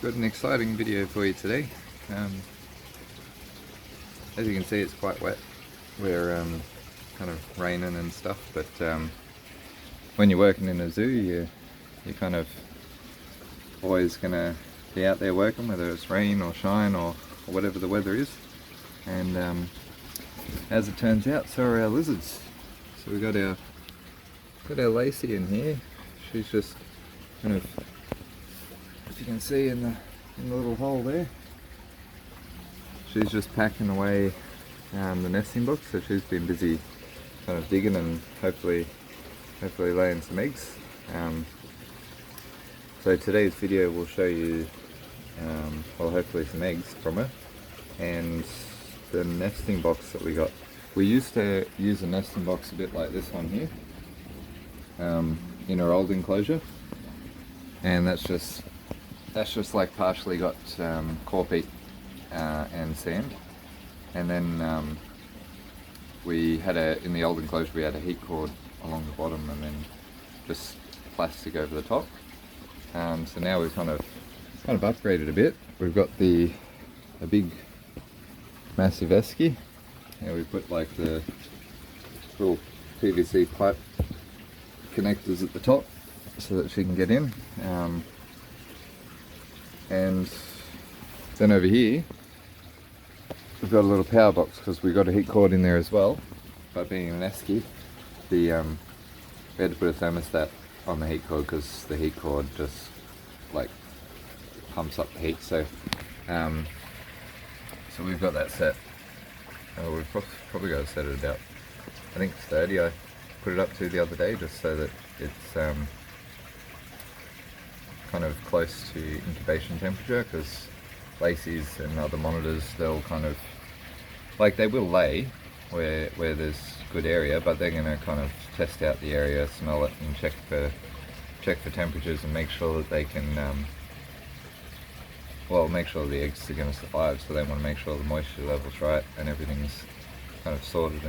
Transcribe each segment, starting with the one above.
Got an exciting video for you today. As you can see, it's quite wet. We're kind of raining and stuff, but when you're working in a zoo, you're kind of always gonna be out there working, whether it's rain or shine or whatever the weather is. And as it turns out, so are our lizards. So we got our Lacy in here. She's just kind of, as you can see in the little hole there, she's just packing away the nesting box. So she's been busy kind of digging and hopefully laying some eggs. So today's video will show you well, hopefully some eggs from her and the nesting box that we got. We used to use a nesting box a bit like this one here in our old enclosure, and that's just like partially got core peat and sand, and then we had in the old enclosure we had a heat cord along the bottom and then just plastic over the top. So now we've kind of upgraded a bit. We've got a big massive esky, and we put like the little PVC pipe connectors at the top so that she can get in. And then over here we've got a little power box because we've got a heat cord in there as well. But being an esky, we had to put a thermostat on the heat cord because the heat cord just like pumps up the heat. So so we've got that set. We've probably got to set it about, I think it's 30 I put it up to the other day, just so that it's kind of close to incubation temperature, because Lacy's and other monitors, they'll kind of, like, they will lay where there's good area, but they're going to kind of test out the area, smell it and check for temperatures and make sure that they can well, make sure the eggs are going to survive. So they want to make sure the moisture level's right and everything's kind of sorted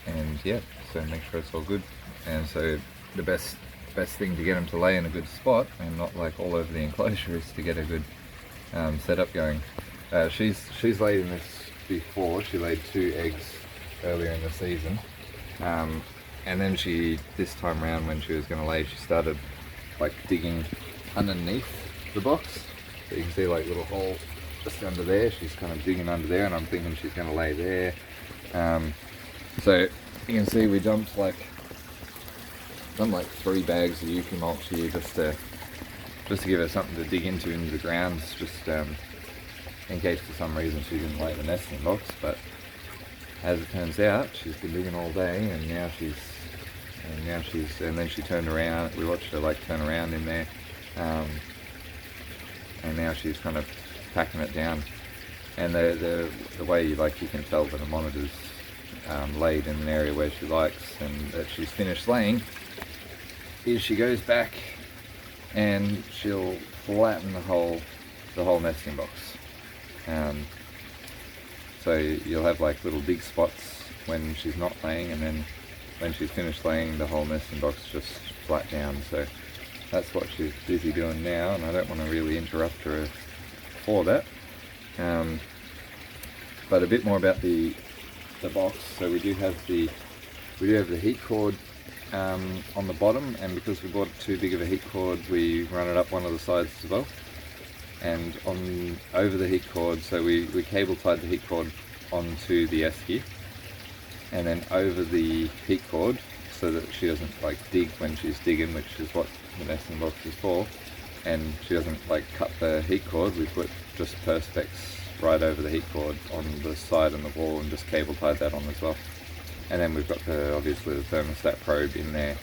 and yeah, so make sure it's all good. And so the best thing to get them to lay in a good spot and not like all over the enclosure is to get a good setup going. She's laid in this before. She laid 2 eggs earlier in the season, and then this time around when she was going to lay, she started like digging underneath the box. So you can see like little hole just under there. She's kind of digging under there, and I'm thinking she's going to lay there. So you can see we dumped like 3 bags of Yuki mulch here just to give her something to dig into the ground, just in case for some reason she didn't lay the nesting box. But as it turns out, she's been digging all day, and then she turned around. We watched her like turn around in there, and now she's kind of packing it down. And the way you can tell that a monitor's laid in an area where she likes and that she's finished laying is she goes back and she'll flatten the whole nesting box. So you'll have like little big spots when she's not laying, and then when she's finished laying, the whole nesting box just flat down. So that's what she's busy doing now, and I don't want to really interrupt her for that. But a bit more about the box. So we do have the heat cord on the bottom, and because we bought too big of a heat cord, we run it up one of the sides as well. And over the heat cord, so we cable tied the heat cord onto the esky, and then over the heat cord, so that she doesn't like dig when she's digging, which is what the nesting box is for, and she doesn't like cut the heat cord. We put just perspex right over the heat cord on the side and the wall, and just cable tied that on as well. And then we've got obviously the thermostat probe in there,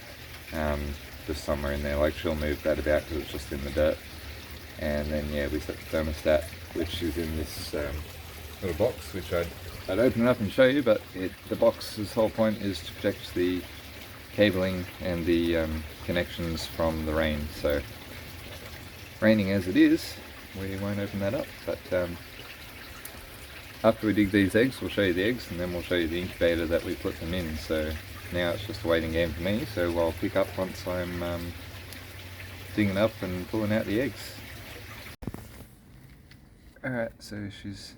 just somewhere in there. Like, she'll move that about because it's just in the dirt. And then yeah, we set the thermostat, which is in this little box, which I'd open it up and show you, but the box's whole point is to protect the cabling and the connections from the rain. So raining as it is, we won't open that up, but after we dig these eggs, we'll show you the eggs, and then we'll show you the incubator that we put them in. So now it's just a waiting game for me, so I'll pick up once I'm digging up and pulling out the eggs. Alright, so she's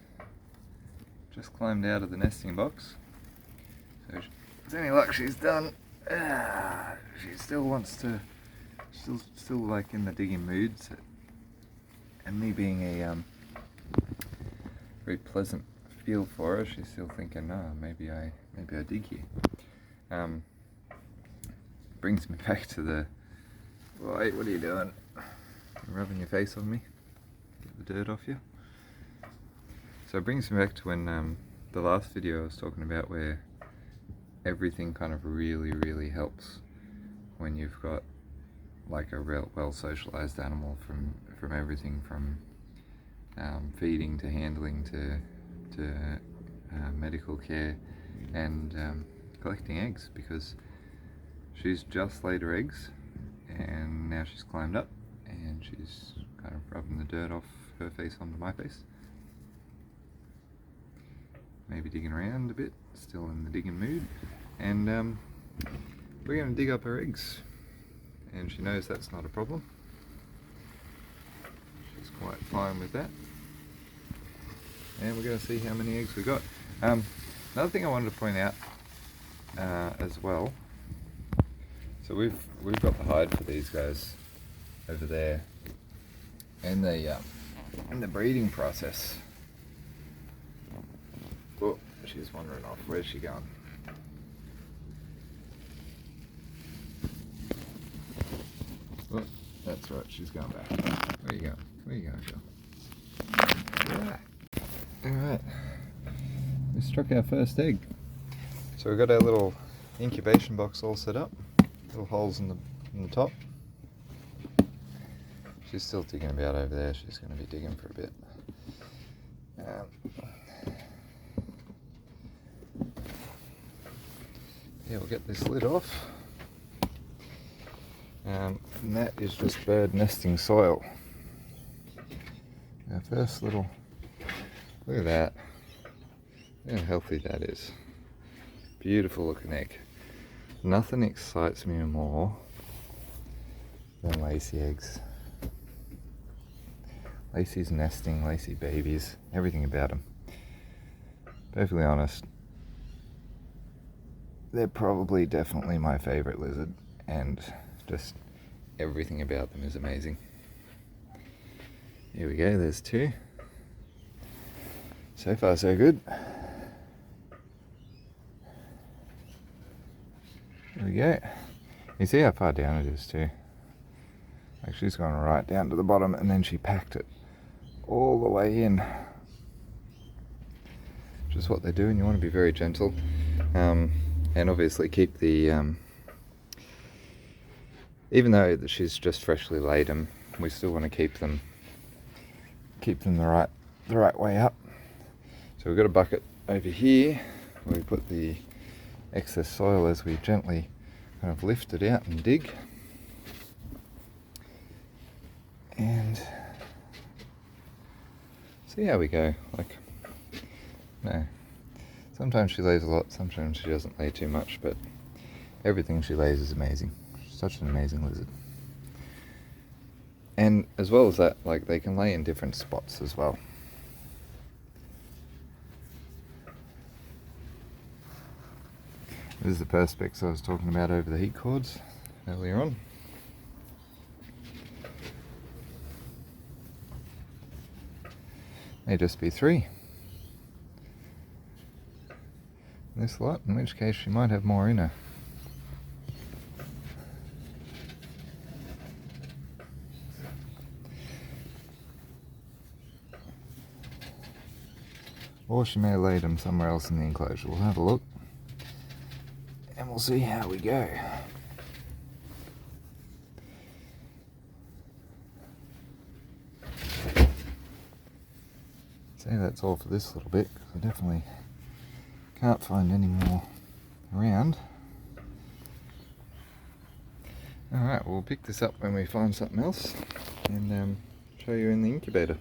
just climbed out of the nesting box. So if there's any luck, she's done. She still wants to, still like in the digging mood. So, and me being a very pleasant feel for her, she's still thinking, no, maybe I dig here. Brings me back to the, wait, what are you doing? You're rubbing your face on me? Get the dirt off you? So it brings me back to when the last video I was talking about, where everything kind of really helps when you've got like a real well socialized animal, from everything from feeding to handling to medical care and collecting eggs, because she's just laid her eggs and now she's climbed up and she's kind of rubbing the dirt off her face onto my face. Maybe digging around a bit, still in the digging mood, and we're going to dig up her eggs, and she knows that's not a problem. She's quite fine with that, and we're going to see how many eggs we got. Another thing I wanted to point out as well, so we've got the hide for these guys over there, and in the breeding process. Oh, she's wandering off. Where's she going? Oh, that's right, she's going back. Where you going? Where you going, girl? Alright. Alright. We struck our first egg. So we've got our little incubation box all set up. Little holes in the top. She's still digging about over there. She's going to be digging for a bit. Yeah, we'll get this lid off, and that is just bird nesting soil. Our first little, look at that, look how healthy that is. Beautiful looking egg. Nothing excites me more than Lacy eggs. Lacy's nesting, Lacy babies, everything about them. Perfectly honest, they're probably definitely my favorite lizard, and just everything about them is amazing. Here we go, there's two. So far so good. There we go. You see how far down it is too. Like, she's gone right down to the bottom, and then she packed it all the way in. Which is what they do, and you want to be very gentle. And obviously keep the, even though she's just freshly laid them, we still want to keep them the right way up. So we've got a bucket over here where we put the excess soil as we gently kind of lift it out and dig. And see how we go. Like, no. Sometimes she lays a lot, sometimes she doesn't lay too much, but everything she lays is amazing. She's such an amazing lizard. And as well as that, like, they can lay in different spots as well. This is the perspex I was talking about over the heat cords earlier on. May just be 3. This lot, in which case she might have more in her. Or she may have laid them somewhere else in the enclosure. We'll have a look and we'll see how we go. So that's all for this little bit, because I definitely can't find any more around. Alright, we'll pick this up when we find something else and show you in the incubator.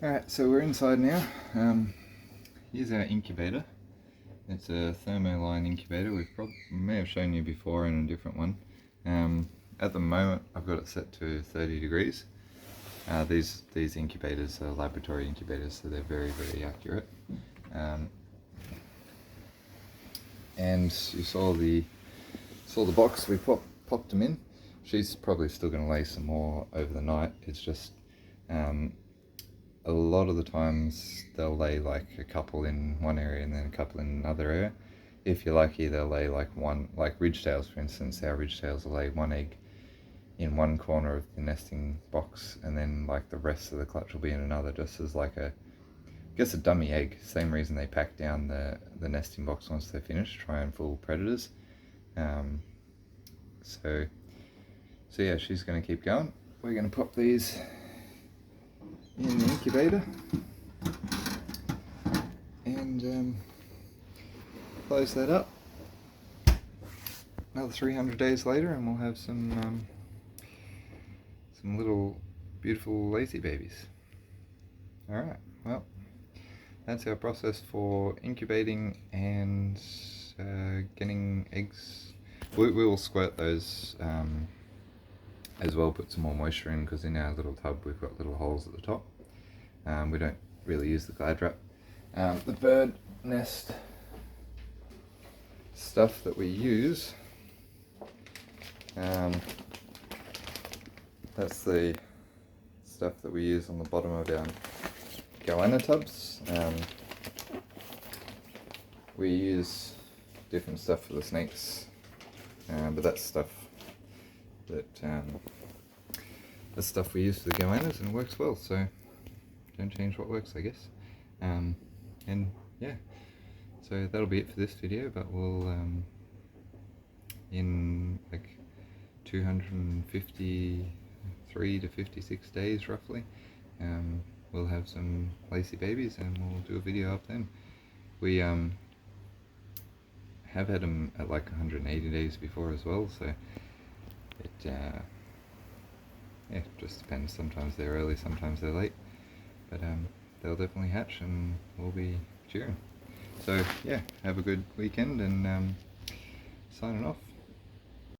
Alright, so we're inside now. Here's our incubator. It's a thermoline incubator. We may have shown you before in a different one. at the moment I've got it set to 30 degrees. These incubators are laboratory incubators, so they're very, very accurate. And you saw the box we popped them in. She's probably still going to lay some more over the night. It's just a lot of the times they'll lay like a couple in one area and then a couple in another area. If you're lucky, they'll lay like one, like ridgetails for instance. Our ridgetails will lay one egg in one corner of the nesting box, and then like the rest of the clutch will be in another, just as like a, I guess, a dummy egg. Same reason they pack down the nesting box once they're finished, try and fool predators. So yeah, she's going to keep going. We're going to pop these in the incubator and close that up. Another 300 days later and we'll have some little beautiful Lacy babies. Alright, well, that's our process for incubating and getting eggs. We will squirt those as well, put some more moisture in, because in our little tub we've got little holes at the top. We don't really use the Glad wrap. The bird nest stuff that we use, that's the stuff that we use on the bottom of our goanna tubs. We use different stuff for the snakes, but that's stuff we use for the goannas and it works well, so don't change what works, I guess. And yeah, so that'll be it for this video, but we'll in like 253 to 56 days roughly, we'll have some Lacy babies and we'll do a video up then. We have had them at like 180 days before as well, so it yeah, just depends. Sometimes they're early, sometimes they're late, but they'll definitely hatch and we'll be cheering. So yeah, have a good weekend and signing off.